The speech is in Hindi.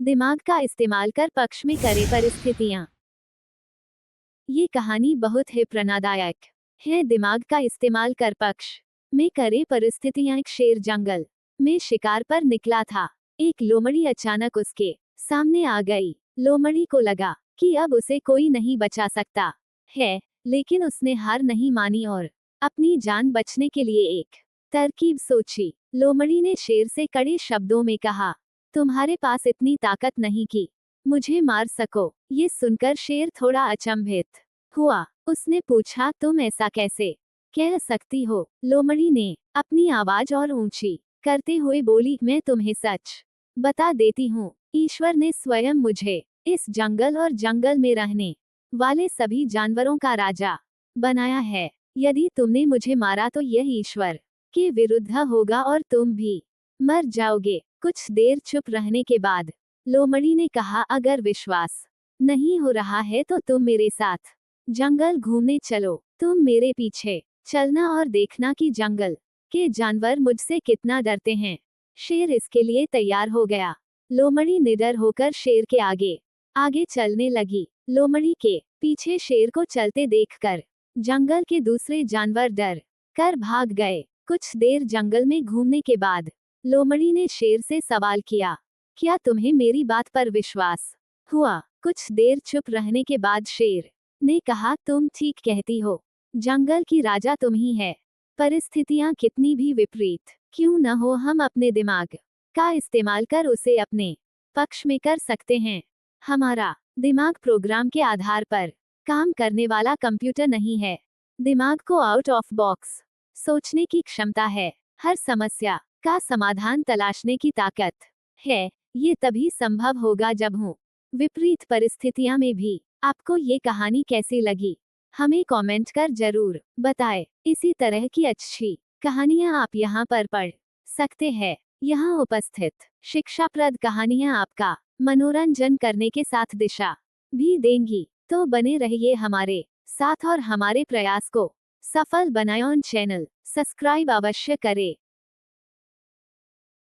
दिमाग का इस्तेमाल कर पक्ष में करे परिस्थितियां। ये कहानी बहुत ही प्रेरणादायक है। दिमाग का इस्तेमाल कर पक्ष में करे परिस्थितियां। एक शेर जंगल में शिकार पर निकला था। एक लोमड़ी अचानक उसके सामने आ गई। लोमड़ी को लगा कि अब उसे कोई नहीं बचा सकता है, लेकिन उसने हार नहीं मानी और अपनी जान बचने के लिए एक तरकीब सोची। लोमड़ी ने शेर से कड़े शब्दों में कहा, तुम्हारे पास इतनी ताकत नहीं कि मुझे मार सको। ये सुनकर शेर थोड़ा अचंभित हुआ। उसने पूछा, तुम ऐसा कैसे कह सकती हो? लोमड़ी ने अपनी आवाज और ऊंची करते हुए बोली, मैं तुम्हें सच बता देती हूँ। ईश्वर ने स्वयं मुझे इस जंगल और जंगल में रहने वाले सभी जानवरों का राजा बनाया है। यदि तुमने मुझे मारा तो यह ईश्वर के विरुद्ध होगा और तुम भी मर जाओगे। कुछ देर चुप रहने के बाद लोमड़ी ने कहा, अगर विश्वास नहीं हो रहा है तो तुम मेरे साथ जंगल घूमने चलो। तुम मेरे पीछे चलना और देखना कि जंगल के जानवर मुझसे कितना डरते हैं। शेर इसके लिए तैयार हो गया। लोमड़ी निडर होकर शेर के आगे आगे चलने लगी। लोमड़ी के पीछे शेर को चलते देखकर जंगल के दूसरे जानवर डर कर भाग गए। कुछ देर जंगल में घूमने के बाद लोमड़ी ने शेर से सवाल किया, क्या तुम्हें मेरी बात पर विश्वास हुआ? कुछ देर चुप रहने के बाद शेर ने कहा, तुम ठीक कहती हो। जंगल की राजा तुम ही है। परिस्थितियां कितनी भी विपरीत क्यों न हो, हम अपने दिमाग का इस्तेमाल कर उसे अपने पक्ष में कर सकते हैं। हमारा दिमाग प्रोग्राम के आधार पर काम करने वाला कंप्यूटर नहीं है। दिमाग को आउट ऑफ बॉक्स सोचने की क्षमता है। हर समस्या का समाधान तलाशने की ताकत है। ये तभी संभव होगा जब हो विपरीत परिस्थितियां में भी। आपको ये कहानी कैसी लगी, हमें कमेंट कर जरूर बताएं। इसी तरह की अच्छी कहानियां आप यहाँ पर पढ़ सकते हैं। यहाँ उपस्थित शिक्षाप्रद कहानियां आपका मनोरंजन करने के साथ दिशा भी देंगी। तो बने रहिए हमारे साथ और हमारे प्रयास को सफल बनाएं। चैनल सब्सक्राइब अवश्य करें।